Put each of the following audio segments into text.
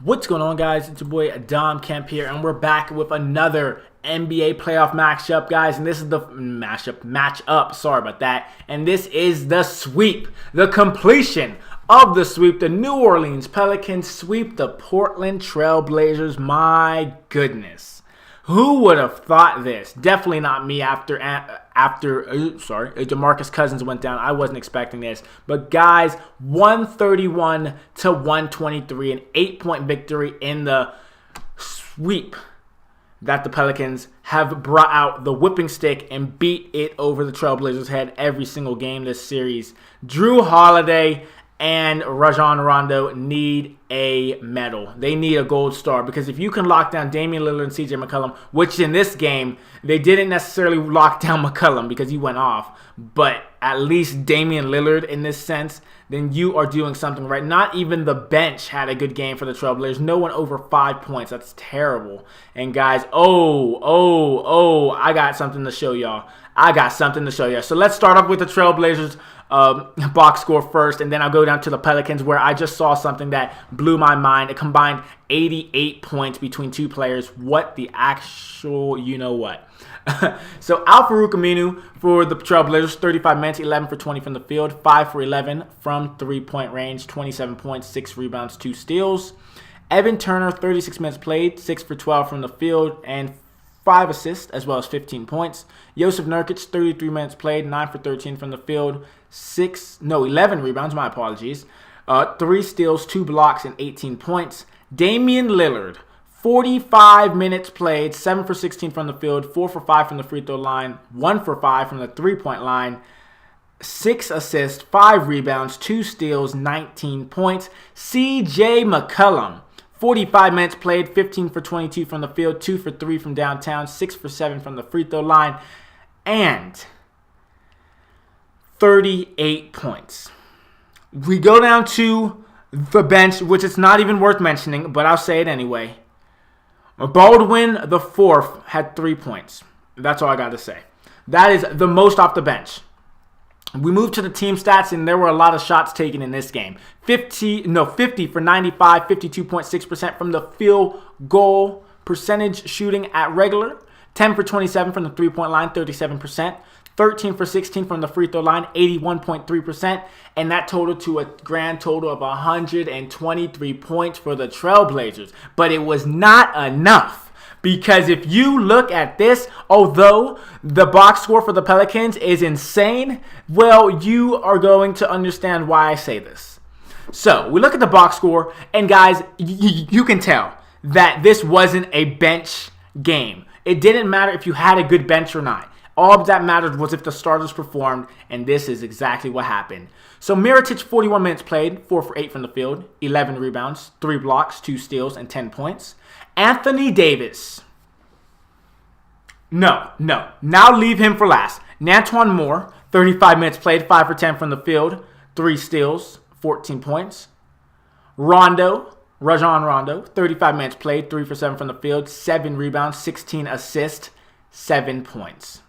What's going on, guys? It's your boy Dom Kemp here, and we're back with another NBA playoff matchup, guys. And this is the matchup. Sorry about that. And this is the sweep, the completion of the sweep. The New Orleans Pelicans sweep the Portland Trail Blazers. My goodness, who would have thought this? Definitely not me. After DeMarcus Cousins went down, I wasn't expecting this. But guys, 131 to 123, an 8-point victory in the sweep that the Pelicans have brought out the whipping stick and beat it over the Trailblazers' head every single game this series. Jrue Holiday and Rajon Rondo need a medal. They need a gold star, because if you can lock down Damian Lillard and CJ McCollum, which in this game, they didn't necessarily lock down McCollum because he went off, but at least Damian Lillard in this sense, then you are doing something right. Not even the bench had a good game for the Trailblazers. No one over 5 points. That's terrible. And guys, I got something to show y'all. So let's start off with the Trailblazers box score first, and then I'll go down to the Pelicans, where I just saw something that blew my mind. A combined 88 points between two players. What the actual you-know-what. So Al-Farouq Aminu for the Trailblazers, 35 minutes, 11 for 20 from the field, 5 for 11 from three-point range, 27 points, 6 rebounds, 2 steals. Evan Turner, 36 minutes played, 6 for 12 from the field, and 5 assists, as well as 15 points. Jusuf Nurkic, 33 minutes played, 9 for 13 from the field, 11 rebounds, my apologies. 3 steals, 2 blocks, and 18 points. Damian Lillard, 45 minutes played, 7 for 16 from the field, 4 for 5 from the free throw line, 1 for 5 from the three-point line, 6 assists, 5 rebounds, 2 steals, 19 points. CJ McCollum, 45 minutes played, 15 for 22 from the field, 2 for 3 from downtown, 6 for 7 from the free throw line, and 38 points. We go down to the bench, which it's not even worth mentioning, but I'll say it anyway. Baldwin the fourth had 3 points. That's all I got to say. That is the most off the bench. We moved to the team stats, and there were a lot of shots taken in this game. 50 for 95, 52.6% from the field goal percentage shooting at regular. 10 for 27 from the three-point line, 37%. 13 for 16 from the free throw line, 81.3%. And that totaled to a grand total of 123 points for the Trailblazers. But it was not enough, because if you look at this, although the box score for the Pelicans is insane, well, you are going to understand why I say this. So we look at the box score, and guys, you can tell that this wasn't a bench game. It didn't matter if you had a good bench or not. All that mattered was if the starters performed, and this is exactly what happened. So Mirotic, 41 minutes played, 4 for 8 from the field, 11 rebounds, 3 blocks, 2 steals, and 10 points. Anthony Davis. No. Now leave him for last. Nantuan Moore, 35 minutes played, 5 for 10 from the field, 3 steals, 14 points. Rajon Rondo, 35 minutes played, 3 for 7 from the field, 7 rebounds, 16 assists, 7 points.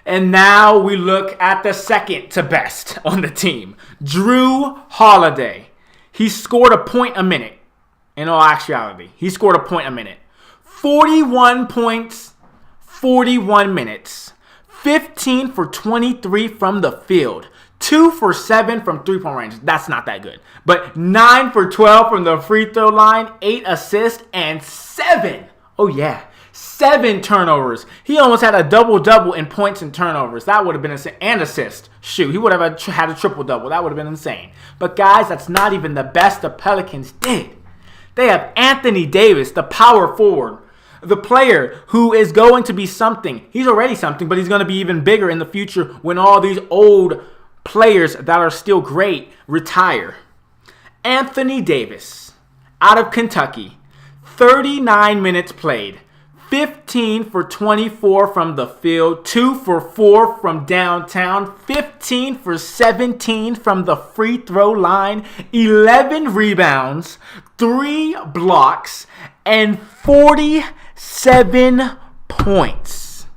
And now we look at the second to best on the team, Jrue Holiday. He scored a point a minute. In all actuality, he scored a point a minute. 41 points, 41 minutes. 15 for 23 from the field. 2 for 7 from three-point range. That's not that good. But 9 for 12 from the free throw line. 8 assists and 7 turnovers. He almost had a double-double in points and turnovers. That would have been insane. And assists. Shoot, he would have had a triple-double. That would have been insane. But guys, that's not even the best the Pelicans did. They have Anthony Davis, the power forward, the player who is going to be something. He's already something, but he's going to be even bigger in the future when all these old players that are still great retire. Anthony Davis, out of Kentucky, 39 minutes played, 15 for 24 from the field, 2 for 4 from downtown, 15 for 17 from the free throw line, 11 rebounds, 3 blocks, and 47 points.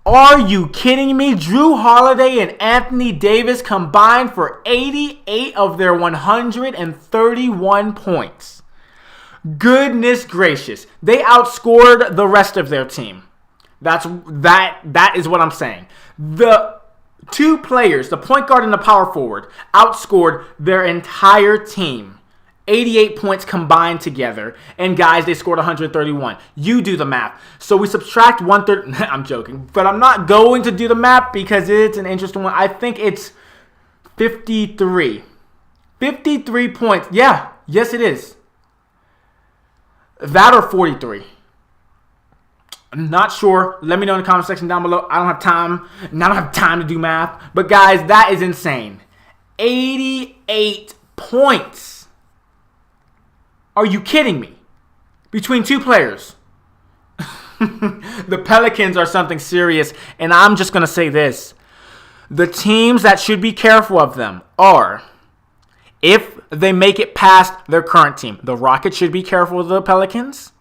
Are you kidding me? Jrue Holiday and Anthony Davis combined for 88 of their 131 points. Goodness gracious. They outscored the rest of their team. That is what I'm saying. The two players, the point guard and the power forward, outscored their entire team. 88 points combined together. And guys, they scored 131. You do the math. So we subtract 130. I'm joking. But I'm not going to do the math because it's an interesting one. I think it's 53. 53 points. Yeah. Yes, it is. That or 43. I'm not sure. Let me know in the comment section down below. I don't have time to do math. But guys, that is insane. 88 points. Are you kidding me? Between two players. The Pelicans are something serious. And I'm just going to say this. The teams that should be careful of them are, if they make it past their current team, the Rockets should be careful of the Pelicans.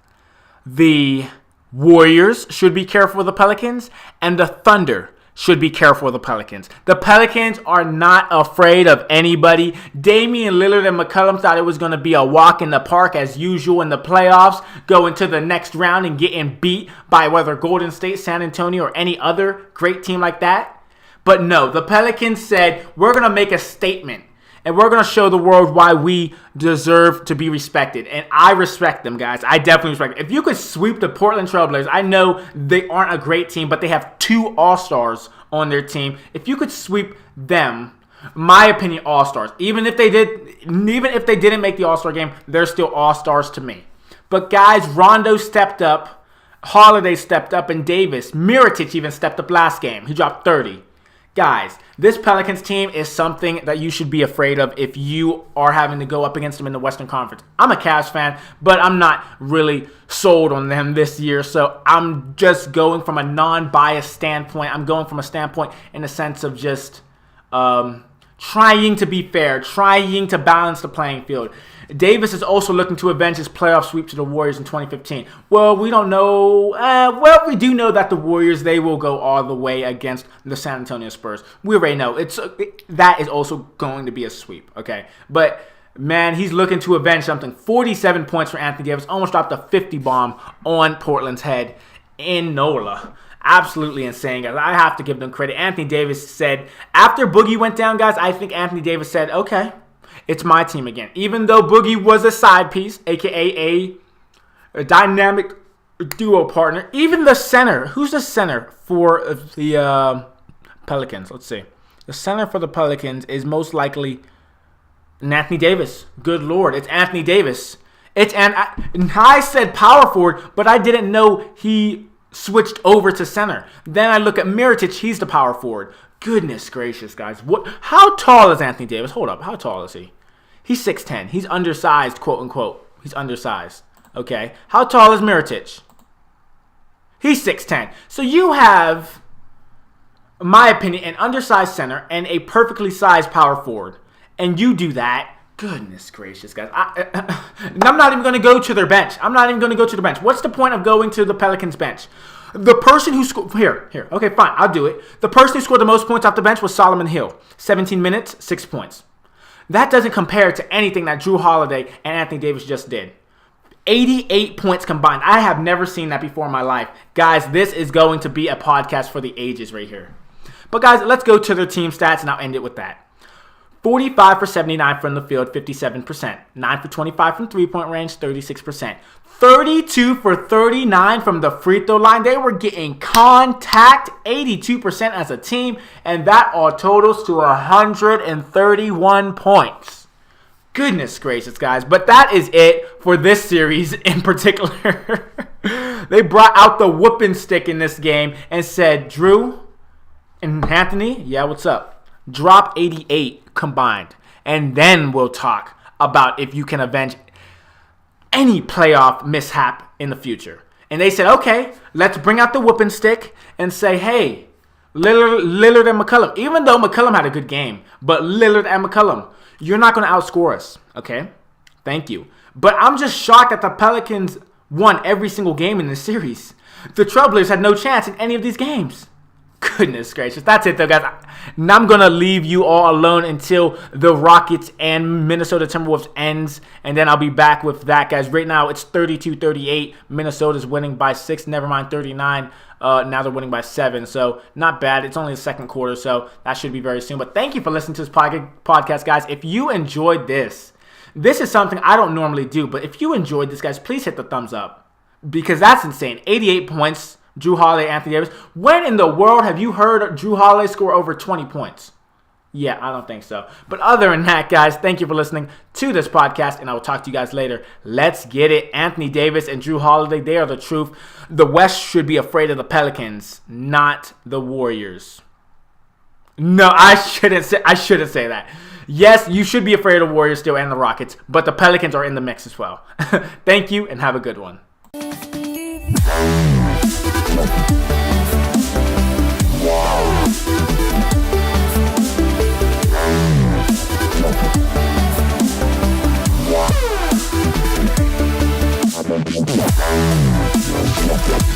The Warriors should be careful of the Pelicans. And the Thunder should be careful of the Pelicans. The Pelicans are not afraid of anybody. Damian Lillard and McCollum thought it was going to be a walk in the park as usual in the playoffs, going to the next round and getting beat by whether Golden State, San Antonio, or any other great team like that. But no, the Pelicans said, we're going to make a statement. And we're going to show the world why we deserve to be respected. And I respect them, guys. I definitely respect them. If you could sweep the Portland Trailblazers, I know they aren't a great team, but they have 2 All-Stars on their team. If you could sweep them, my opinion, All-Stars. Even if they didn't make the All-Star game, they're still All-Stars to me. But guys, Rondo stepped up, Holiday stepped up, and Davis, Mirotic even stepped up last game. He dropped 30. Guys, this Pelicans team is something that you should be afraid of if you are having to go up against them in the Western Conference. I'm a Cavs fan, but I'm not really sold on them this year, so I'm just going from a non-biased standpoint. I'm going from a standpoint in the sense of just trying to be fair, trying to balance the playing field. Davis is also looking to avenge his playoff sweep to the Warriors in 2015. Well, we don't know. We do know that the Warriors, they will go all the way against the San Antonio Spurs. We already know. That is also going to be a sweep, okay? But, man, he's looking to avenge something. 47 points for Anthony Davis. Almost dropped a 50 bomb on Portland's head in NOLA. Absolutely insane, guys. I have to give them credit. Anthony Davis said, after Boogie went down, guys, I think Anthony Davis said, okay, it's my team again. Even though Boogie was a side piece, a.k.a. a dynamic duo partner. Even the center. Who's the center for the Pelicans? Let's see. The center for the Pelicans is most likely Anthony Davis. Good Lord. It's Anthony Davis. I said power forward, but I didn't know he switched over to center. Then I look at Mirotic. He's the power forward. Goodness gracious, guys. How tall is Anthony Davis? Hold up. How tall is he? He's 6'10". He's undersized, quote unquote. He's undersized. Okay. How tall is Mirotic? He's 6'10". So you have, in my opinion, an undersized center and a perfectly sized power forward. And you do that. Goodness gracious, guys. I'm not even going to go to their bench. What's the point of going to the Pelicans bench? The person who scored... Here. Okay, fine. I'll do it. The person who scored the most points off the bench was Solomon Hill. 17 minutes, 6 points. That doesn't compare to anything that Jrue Holiday and Anthony Davis just did. 88 points combined. I have never seen that before in my life. Guys, this is going to be a podcast for the ages right here. But guys, let's go to their team stats, and I'll end it with that. 45 for 79 from the field, 57%. 9 for 25 from three-point range, 36%. 32 for 39 from the free throw line. They were getting contact, 82% as a team, and that all totals to 131 points. Goodness gracious, guys. But that is it for this series in particular. They brought out the whooping stick in this game and said, Jrue and Anthony, yeah, what's up? Drop 88 combined, and then we'll talk about if you can avenge any playoff mishap in the future. And they said, okay, let's bring out the whooping stick and say, hey, Lillard and McCollum, even though McCollum had a good game, but Lillard and McCollum, you're not going to outscore us, okay? Thank you. But I'm just shocked that the Pelicans won every single game in this series. The Trailblazers had no chance in any of these games. Goodness gracious. That's it, though, guys. Now I'm going to leave you all alone until the Rockets and Minnesota Timberwolves ends, and then I'll be back with that, guys. Right now, it's 32-38. Minnesota's winning by 6. Never mind, 39. Now they're winning by 7, so not bad. It's only the second quarter, so that should be very soon. But thank you for listening to this podcast, guys. If you enjoyed this is something I don't normally do, but if you enjoyed this, guys, please hit the thumbs up, because that's insane. 88 points, Jrue Holiday, Anthony Davis. When in the world have you heard Jrue Holiday score over 20 points? Yeah, I don't think so. But other than that, guys, thank you for listening to this podcast, and I will talk to you guys later. Let's get it. Anthony Davis and Jrue Holiday, they are the truth. The West should be afraid of the Pelicans, not the Warriors. No, I shouldn't say that. Yes, you should be afraid of the Warriors still and the Rockets, but the Pelicans are in the mix as well. Thank you, and have a good one.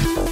Yeah.